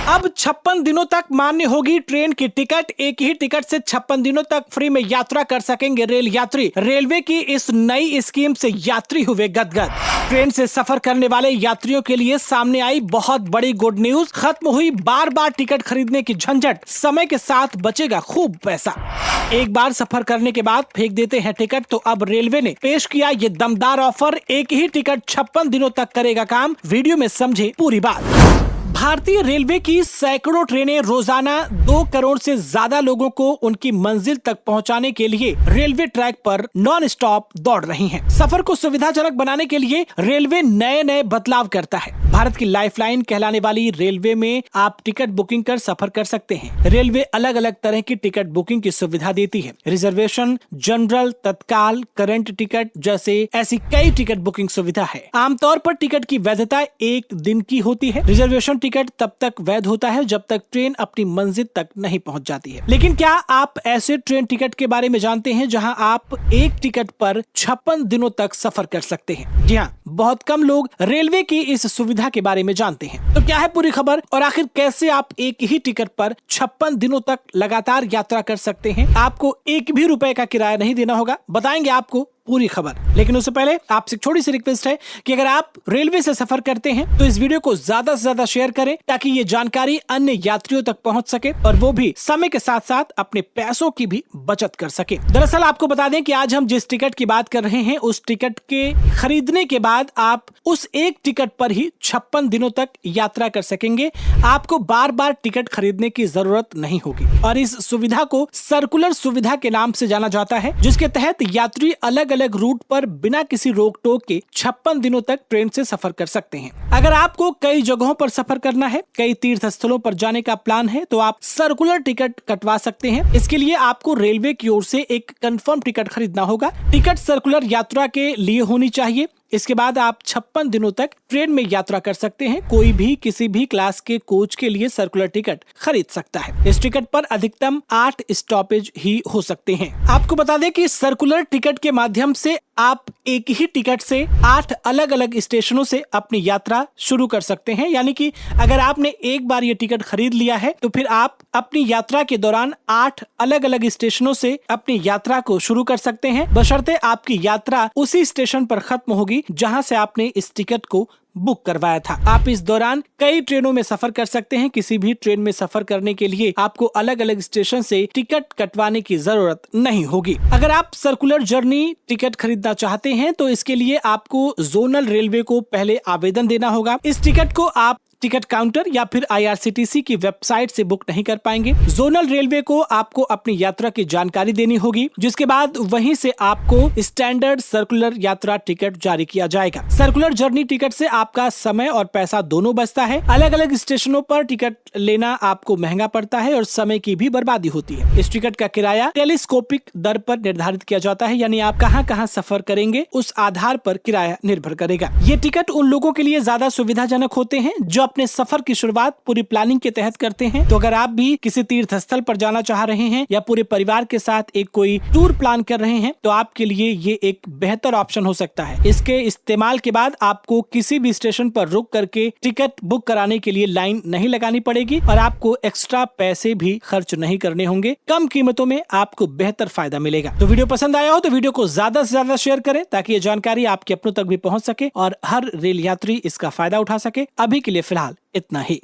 अब 56 दिनों तक मान्य होगी ट्रेन की टिकट। एक ही टिकट से 56 दिनों तक फ्री में यात्रा कर सकेंगे रेल यात्री। रेलवे की इस नई स्कीम से यात्री हुए गदगद। ट्रेन से सफर करने वाले यात्रियों के लिए सामने आई बहुत बड़ी गुड न्यूज। खत्म हुई बार बार टिकट खरीदने की झंझट। समय के साथ बचेगा खूब पैसा। एक बार सफर करने के बाद फेंक देते हैं टिकट, तो अब रेलवे ने पेश किया ये दमदार ऑफर। एक ही टिकट 56 दिनों तक करेगा काम। वीडियो में समझे पूरी बात। भारतीय रेलवे की सैकड़ों ट्रेनें रोजाना 2 करोड़ से ज्यादा लोगों को उनकी मंजिल तक पहुंचाने के लिए रेलवे ट्रैक पर नॉन स्टॉप दौड़ रही हैं। सफर को सुविधाजनक बनाने के लिए रेलवे नए नए बदलाव करता है। भारत की लाइफलाइन कहलाने वाली रेलवे में आप टिकट बुकिंग कर सफर कर सकते हैं। रेलवे अलग अलग तरह की टिकट बुकिंग की सुविधा देती है। रिजर्वेशन, जनरल, तत्काल, करंट टिकट जैसे ऐसी कई टिकट बुकिंग सुविधा है। आमतौर पर टिकट की वैधता 1 दिन की होती है। रिजर्वेशन टिकट तब तक वैध होता है जब तक ट्रेन अपनी मंजिल तक नहीं पहुंच जाती है। लेकिन क्या आप ऐसे ट्रेन टिकट के बारे में जानते हैं जहां आप एक टिकट पर 56 दिनों तक सफर कर सकते हैं? जी हाँ, बहुत कम लोग रेलवे की इस सुविधा के बारे में जानते हैं। तो क्या है पूरी खबर और आखिर कैसे आप एक ही टिकट पर 56 दिनों तक लगातार यात्रा कर सकते हैं? आपको 1 भी रुपए का किराया नहीं देना होगा। बताएंगे आपको पूरी खबर। लेकिन उससे पहले आपसे छोटी सी रिक्वेस्ट है कि अगर आप रेलवे से सफर करते हैं तो इस वीडियो को ज्यादा से ज्यादा शेयर करें ताकि ये जानकारी अन्य यात्रियों तक पहुंच सके और वो भी समय के साथ साथ अपने पैसों की भी बचत कर सके। दरअसल आपको बता दें कि आज हम जिस टिकट की बात कर रहे हैं उस टिकट के खरीदने के बाद आप उस एक टिकट पर ही 56 दिनों तक यात्रा कर सकेंगे। आपको बार बार टिकट खरीदने की जरूरत नहीं होगी और इस सुविधा को सर्कुलर सुविधा के नाम से जाना जाता है, जिसके तहत यात्री अलग अलग रूट पर बिना किसी रोक टोक के 56 दिनों तक ट्रेन से सफर कर सकते हैं। अगर आपको कई जगहों पर सफर करना है, कई तीर्थ स्थलों पर जाने का प्लान है, तो आप सर्कुलर टिकट कटवा सकते हैं। इसके लिए आपको रेलवे की ओर से एक कंफर्म टिकट खरीदना होगा। टिकट सर्कुलर यात्रा के लिए होनी चाहिए। इसके बाद आप 56 दिनों तक ट्रेन में यात्रा कर सकते हैं। कोई भी किसी भी क्लास के कोच के लिए सर्कुलर टिकट खरीद सकता है। इस टिकट पर अधिकतम 8 स्टॉपेज ही हो सकते हैं। आपको बता दें कि सर्कुलर टिकट के माध्यम से आप एक ही टिकट से 8 अलग अलग स्टेशनों से अपनी यात्रा शुरू कर सकते हैं। यानी कि अगर आपने एक बार ये टिकट खरीद लिया है तो फिर आप अपनी यात्रा के दौरान 8 अलग अलग स्टेशनों से अपनी यात्रा को शुरू कर सकते हैं, बशर्ते आपकी यात्रा उसी स्टेशन पर खत्म होगी जहां से आपने इस टिकट को बुक करवाया था। आप इस दौरान कई ट्रेनों में सफर कर सकते हैं। किसी भी ट्रेन में सफर करने के लिए आपको अलग अलग स्टेशन से टिकट कटवाने की जरूरत नहीं होगी। अगर आप सर्कुलर जर्नी टिकट खरीदना चाहते हैं तो इसके लिए आपको जोनल रेलवे को पहले आवेदन देना होगा। इस टिकट को आप टिकट काउंटर या फिर IRCTC की वेबसाइट से बुक नहीं कर पाएंगे। जोनल रेलवे को आपको अपनी यात्रा की जानकारी देनी होगी, जिसके बाद वहीं से आपको स्टैंडर्ड सर्कुलर यात्रा टिकट जारी किया जाएगा। सर्कुलर जर्नी टिकट से आपका समय और पैसा दोनों बचता है। अलग अलग स्टेशनों पर टिकट लेना आपको महंगा पड़ता है और समय की भी बर्बादी होती है। इस टिकट का किराया टेलीस्कोपिक दर पर निर्धारित किया जाता है, यानी आप कहां कहां सफर करेंगे उस आधार पर किराया निर्भर करेगा। ये टिकट उन लोगों के लिए ज्यादा सुविधाजनक होते हैं जो अपने सफर की शुरुआत पूरी प्लानिंग के तहत करते हैं। तो अगर आप भी किसी तीर्थ स्थल पर जाना चाह रहे हैं या पूरे परिवार के साथ एक कोई टूर प्लान कर रहे हैं तो आपके लिए ये एक बेहतर ऑप्शन हो सकता है। इसके इस्तेमाल के बाद आपको किसी भी स्टेशन पर रुक करके टिकट बुक कराने के लिए लाइन नहीं लगानी पड़ेगी और आपको एक्स्ट्रा पैसे भी खर्च नहीं करने होंगे। कम कीमतों में आपको बेहतर फायदा मिलेगा। तो वीडियो पसंद आया हो तो वीडियो को ज्यादा से ज्यादा शेयर करें ताकि ये जानकारी आपके अपनों तक भी पहुंच सके और हर रेल यात्री इसका फायदा उठा सके। अभी के लिए फिलहाल इतना ही।